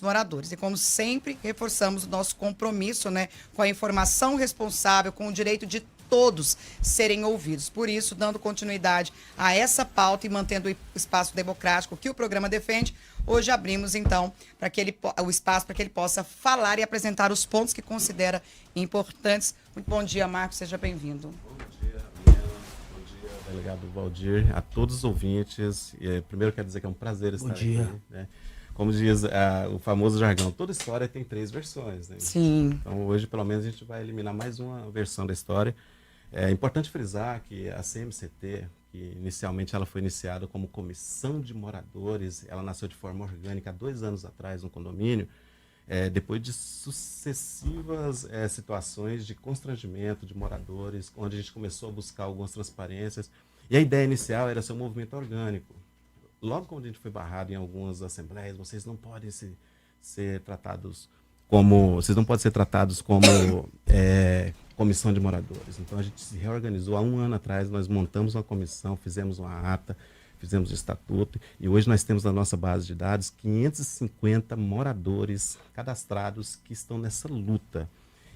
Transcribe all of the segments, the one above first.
moradores. E como sempre, reforçamos o nosso compromisso, né, com a informação responsável, com o direito de todos serem ouvidos. Por isso, dando continuidade a essa pauta e mantendo o espaço democrático que o programa defende, hoje abrimos, então, o espaço para que ele possa falar e apresentar os pontos que considera importantes. Muito bom dia, Marcos, seja bem-vindo. Bom dia, Liana. Bom dia, delegado Valdir, a todos os ouvintes. Primeiro, quero dizer que é um prazer estar aqui. Né? Como diz o famoso jargão, toda história tem 3 versões. Né? Sim. Então, hoje, pelo menos, a gente vai eliminar mais uma versão da história. É importante frisar que a CMCT, que inicialmente ela foi iniciada como comissão de moradores, ela nasceu de forma orgânica há 2 anos atrás no condomínio, depois de sucessivas situações de constrangimento de moradores, onde a gente começou a buscar algumas transparências. E a ideia inicial era ser um movimento orgânico. Logo quando a gente foi barrado em algumas assembleias, vocês não podem ser tratados como comissão de moradores. Então a gente se reorganizou há 1 ano atrás, nós montamos uma comissão, fizemos uma ata, fizemos o estatuto e hoje nós temos na nossa base de dados 550 moradores cadastrados que estão nessa luta.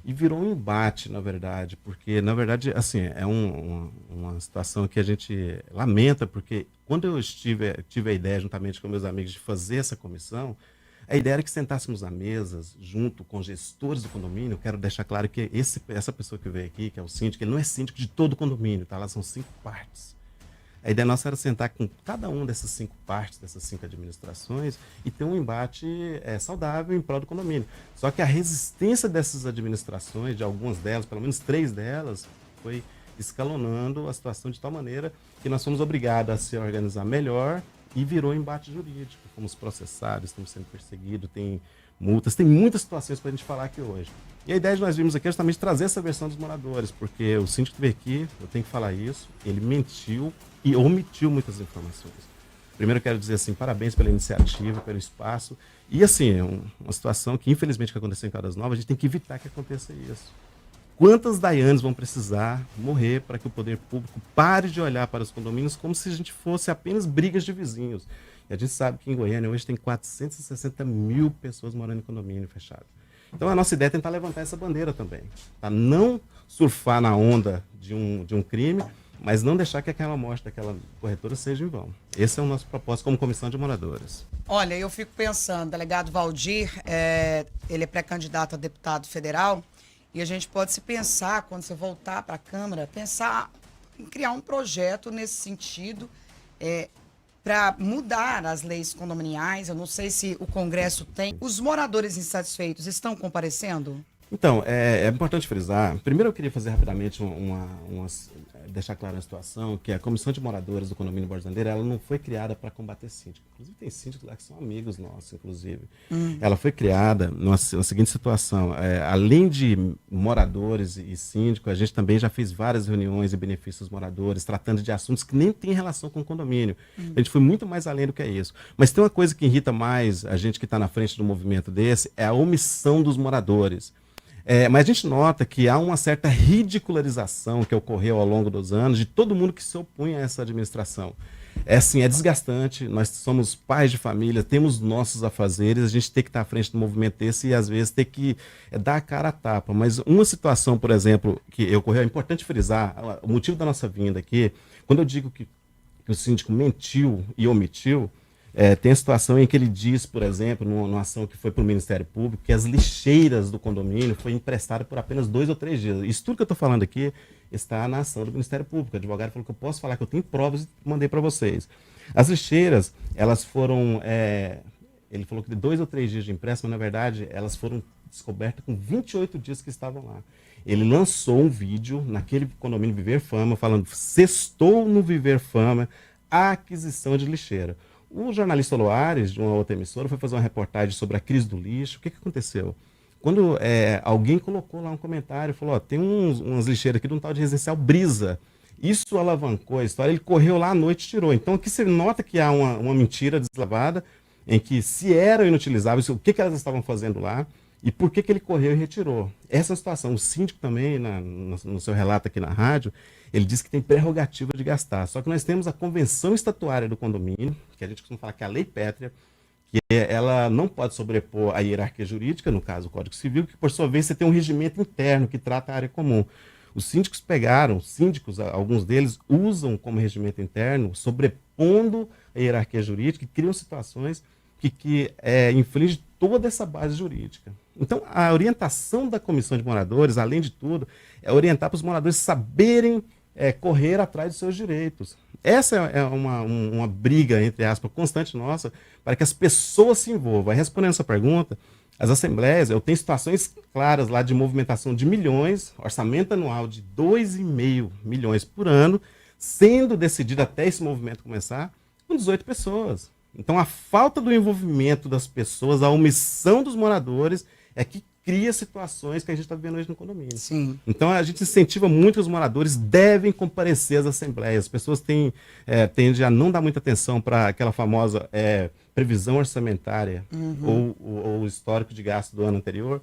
E virou um embate, na verdade, porque, na verdade, assim, é uma situação que a gente lamenta, porque quando eu tive a ideia, juntamente com meus amigos, de fazer essa comissão, a ideia era que sentássemos à mesa, junto com gestores do condomínio. Eu quero deixar claro que essa pessoa que veio aqui, que é o síndico, ele não é síndico de todo o condomínio, tá? Lá são 5 partes. A ideia nossa era sentar com cada uma dessas 5 partes, dessas 5 administrações, e ter um embate saudável em prol do condomínio. Só que a resistência dessas administrações, de algumas delas, pelo menos 3 delas, foi escalonando a situação de tal maneira que nós fomos obrigados a se organizar melhor e virou embate jurídico. Fomos processados, estamos sendo perseguidos, tem multas, tem muitas situações para a gente falar aqui hoje. E a ideia de nós vimos aqui é justamente trazer essa versão dos moradores, porque o síndico que veio aqui, eu tenho que falar isso, ele mentiu e omitiu muitas informações. Primeiro eu quero dizer assim, parabéns pela iniciativa, pelo espaço. E assim, uma situação que infelizmente que aconteceu em Caldas Novas, a gente tem que evitar que aconteça isso. Quantas Daianes vão precisar morrer para que o poder público pare de olhar para os condomínios como se a gente fosse apenas brigas de vizinhos? E a gente sabe que em Goiânia hoje tem 460 mil pessoas morando em condomínio fechado. Então a nossa ideia é tentar levantar essa bandeira também, tá? Não surfar na onda de um crime, mas não deixar que aquela morte daquela corretora seja em vão. Esse é o nosso propósito como comissão de moradores. Olha, eu fico pensando, delegado Valdir, ele é pré-candidato a deputado federal, e a gente pode se pensar, quando você voltar para a Câmara, pensar em criar um projeto nesse sentido, para mudar as leis condominiais. Eu não sei se o Congresso tem. Os moradores insatisfeitos estão comparecendo? Então, é importante frisar. Primeiro eu queria fazer rapidamente deixar clara uma situação, que a Comissão de Moradores do Condomínio Borges Bandeira, ela não foi criada para combater síndico. Inclusive tem síndicos lá que são amigos nossos, inclusive. Ela foi criada na seguinte situação. Além de moradores e síndico, a gente também já fez várias reuniões e benefícios aos moradores, tratando de assuntos que nem têm relação com o condomínio. A gente foi muito mais além do que isso. Mas tem uma coisa que irrita mais a gente que está na frente do movimento desse, é a omissão dos moradores. Mas a gente nota que há uma certa ridicularização que ocorreu ao longo dos anos de todo mundo que se opunha a essa administração. É desgastante, nós somos pais de família, temos nossos afazeres, a gente tem que estar à frente do movimento desse e às vezes ter que dar a cara a tapa. Mas uma situação, por exemplo, que ocorreu, é importante frisar, o motivo da nossa vinda aqui, quando eu digo que o síndico mentiu e omitiu, tem a situação em que ele diz, por exemplo, numa ação que foi para o Ministério Público, que as lixeiras do condomínio foi emprestada por apenas 2 ou 3 dias. Isso tudo que eu estou falando aqui está na ação do Ministério Público. O advogado falou que eu posso falar, que eu tenho provas e mandei para vocês. As lixeiras, elas foram... ele falou que de 2 ou 3 dias de empréstimo, mas na verdade elas foram descobertas com 28 dias que estavam lá. Ele lançou um vídeo naquele condomínio Viver Fama, falando: sextou no Viver Fama a aquisição de lixeira. O jornalista Loares, de uma outra emissora, foi fazer uma reportagem sobre a crise do lixo. O que aconteceu? Quando alguém colocou lá um comentário, falou: tem umas lixeiras aqui de um tal de residencial Brisa. Isso alavancou a história, ele correu lá à noite e tirou. Então aqui você nota que há uma mentira deslavada, em que se eram inutilizáveis, o que elas estavam fazendo lá, e por que ele correu e retirou. Essa é a situação. O síndico também, no seu relato aqui na rádio, ele disse que tem prerrogativa de gastar. Só que nós temos a convenção estatuária do condomínio, que a gente costuma falar que é a lei pétrea, ela não pode sobrepor a hierarquia jurídica, no caso o Código Civil, que por sua vez você tem um regimento interno que trata a área comum. Os síndicos alguns deles usam como regimento interno, sobrepondo a hierarquia jurídica, e criam situações que infringem toda essa base jurídica. Então, a orientação da Comissão de Moradores, além de tudo, é orientar para os moradores saberem correr atrás dos seus direitos. Essa é uma briga, entre aspas, constante nossa, para que as pessoas se envolvam. Aí, respondendo essa pergunta, as assembleias, eu tenho situações claras lá de movimentação de milhões, orçamento anual de 2,5 milhões por ano, sendo decidido até esse movimento começar, com 18 pessoas. Então, a falta do envolvimento das pessoas, a omissão dos moradores, é que cria situações que a gente está vivendo hoje no condomínio. Sim. Então, a gente incentiva muito que os moradores devem comparecer às assembleias. As pessoas tendem a não dar muita atenção para aquela famosa previsão orçamentária ou o histórico de gasto do ano anterior.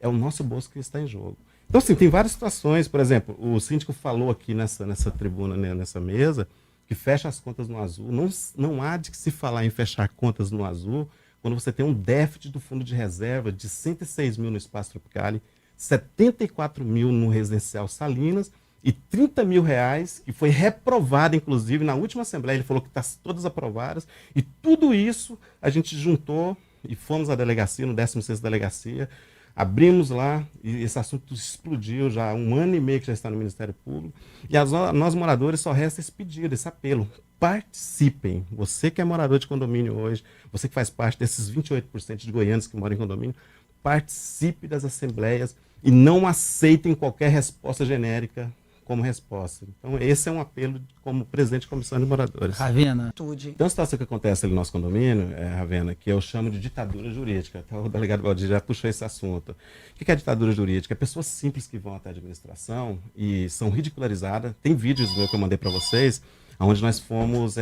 É o nosso bolso que está em jogo. Então, assim, tem várias situações. Por exemplo, o síndico falou aqui nessa tribuna, né, nessa mesa, que fecha as contas no azul. Não há de se falar em fechar contas no azul quando você tem um déficit do fundo de reserva de 106 mil no Espaço Tropicali, 74 mil no Residencial Salinas e 30 mil reais, que foi reprovado, inclusive, na última Assembleia. Ele falou que está todas aprovadas. E tudo isso a gente juntou e fomos à delegacia, no 16º Delegacia, abrimos lá e esse assunto explodiu já há 1 ano e meio que já está no Ministério Público. E nós moradores só resta esse pedido, esse apelo. Participem. Você que é morador de condomínio hoje, você que faz parte desses 28% de goianos que moram em condomínio, participe das assembleias e não aceitem qualquer resposta genérica como resposta. Então, esse é um apelo como presidente de comissão de moradores. Ravena. Então, a situação que acontece ali no nosso condomínio, Ravena, que eu chamo de ditadura jurídica. Até o delegado Valdir já puxou esse assunto. O que é ditadura jurídica? É pessoas simples que vão até a administração e são ridicularizadas. Tem vídeos que eu mandei para vocês, onde nós fomos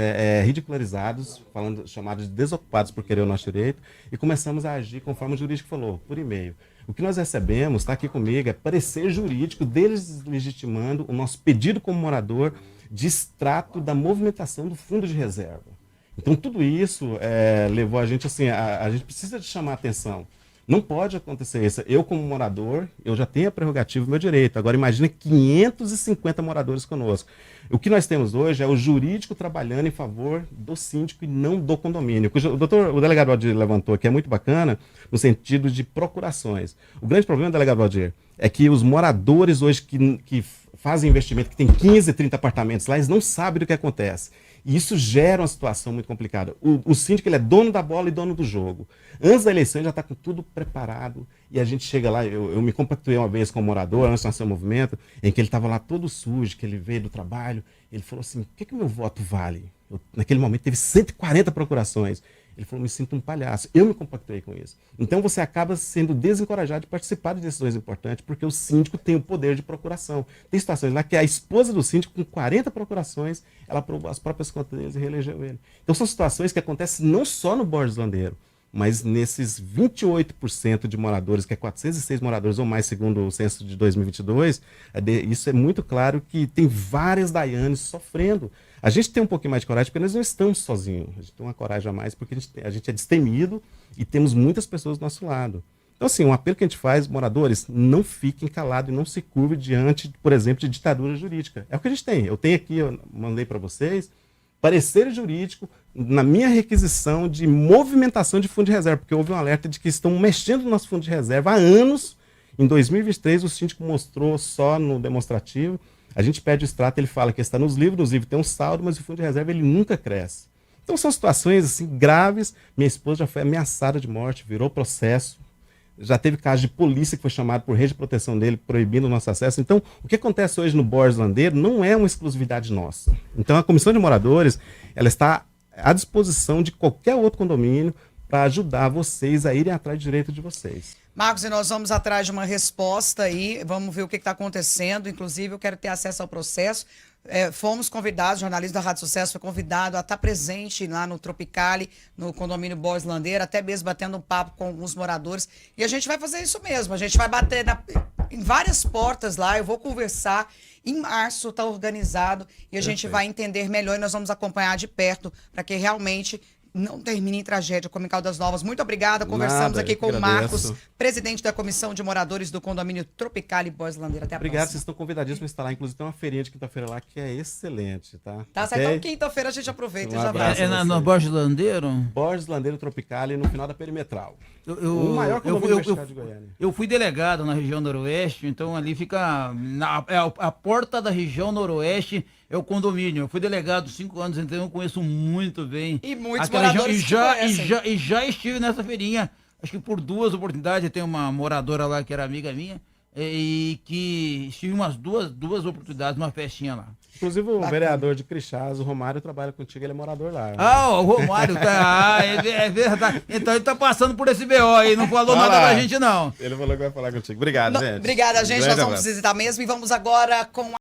ridicularizados, chamados de desocupados por querer o nosso direito, e começamos a agir conforme o jurídico falou, por e-mail. O que nós recebemos, está aqui comigo, é parecer jurídico deles legitimando o nosso pedido como morador de extrato da movimentação do fundo de reserva. Então, tudo isso levou a gente, assim, a gente precisa de chamar a atenção. Não pode acontecer isso. Eu, como morador, eu já tenho a prerrogativa do meu direito. Agora, imagina 550 moradores conosco. O que nós temos hoje é o jurídico trabalhando em favor do síndico e não do condomínio. O delegado Valdir levantou aqui, é muito bacana, no sentido de procurações. O grande problema, delegado Valdir, é que os moradores hoje que fazem investimento, que tem 15, 30 apartamentos lá, eles não sabem do que acontece. E isso gera uma situação muito complicada. O síndico ele é dono da bola e dono do jogo. Antes da eleição, ele já está com tudo preparado. E a gente chega lá, eu me compactuei uma vez com um morador, antes do nosso movimento, em que ele estava lá todo sujo, que ele veio do trabalho. Ele falou assim, o que o meu voto vale? Naquele momento teve 140 procurações. Ele falou, me sinto um palhaço. Eu me compactuei com isso. Então você acaba sendo desencorajado de participar de decisões importantes, porque o síndico tem o poder de procuração. Tem situações lá que a esposa do síndico, com 40 procurações, ela aprovou as próprias contas deles e reelegeu ele. Então são situações que acontecem não só no Borges Landeiro, mas nesses 28% de moradores, que é 406 moradores ou mais, segundo o censo de 2022, isso é muito claro que tem várias Daianes sofrendo. A gente tem um pouquinho mais de coragem, porque nós não estamos sozinhos. A gente tem uma coragem a mais, porque a gente é destemido e temos muitas pessoas do nosso lado. Então, assim, um apelo que a gente faz, moradores, não fiquem calados e não se curvem diante, por exemplo, de ditadura jurídica. É o que a gente tem. Eu tenho aqui, eu mandei para vocês, parecer jurídico na minha requisição de movimentação de fundo de reserva, porque houve um alerta de que estão mexendo no nosso fundo de reserva há anos. Em 2023, o síndico mostrou só no demonstrativo. A gente pede o extrato, ele fala que está nos livros tem um saldo, mas o fundo de reserva ele nunca cresce. Então são situações assim graves. Minha esposa já foi ameaçada de morte, virou processo. Já teve caso de polícia que foi chamado por rede de proteção dele, proibindo o nosso acesso. Então, o que acontece hoje no Borges Landeiro não é uma exclusividade nossa. Então, a Comissão de Moradores, ela está à disposição de qualquer outro condomínio para ajudar vocês a irem atrás do direito de vocês. Marcos, e nós vamos atrás de uma resposta aí, vamos ver o que está acontecendo. Inclusive, eu quero ter acesso ao processo. Fomos convidados, o jornalismo da Rádio Sucesso foi convidado a estar presente lá no Tropicali, no condomínio Borges Landeiro, até mesmo batendo um papo com alguns moradores. E a gente vai fazer isso mesmo, a gente vai bater em várias portas lá, eu vou conversar. Em março está organizado e a gente vai entender melhor e nós vamos acompanhar de perto para que realmente não termine em tragédia como em Caldas Novas. Muito obrigada. Conversamos Nada, aqui eu com que o Marcos, agradeço. presidente da Comissão de Moradores do Condomínio Tropicale Borges Landeira. Até a Obrigado, vocês próxima. estão convidadíssimos para estar lá. Inclusive tem uma feirinha de quinta-feira lá que é excelente, tá? Tá certo? Ok? Então, quinta-feira a gente aproveita e Um já vai. abraço. No Borges Landeiro? Borges Landeiro Tropicale no final da Perimetral. O O maior condomínio universitário de Goiânia. eu fui delegado na região noroeste, então ali fica a porta da região noroeste é o condomínio. Eu fui delegado 5 anos, então eu conheço muito bem. E muitos aquela região, moradores que conhecem. e já estive nessa feirinha, acho que por 2 oportunidades. Tem uma moradora lá que era amiga minha e que estive umas duas oportunidades numa festinha lá. Inclusive o vereador de Crixás, o Romário, trabalha contigo, ele é morador lá. Ah, o Romário tá. É verdade. Então ele tá passando por esse BO aí, não falou Olha nada lá. pra gente, não. Ele falou que vai falar contigo. Obrigado, gente. Obrigada, gente. Um Nós grande vamos abraço. visitar mesmo e vamos agora com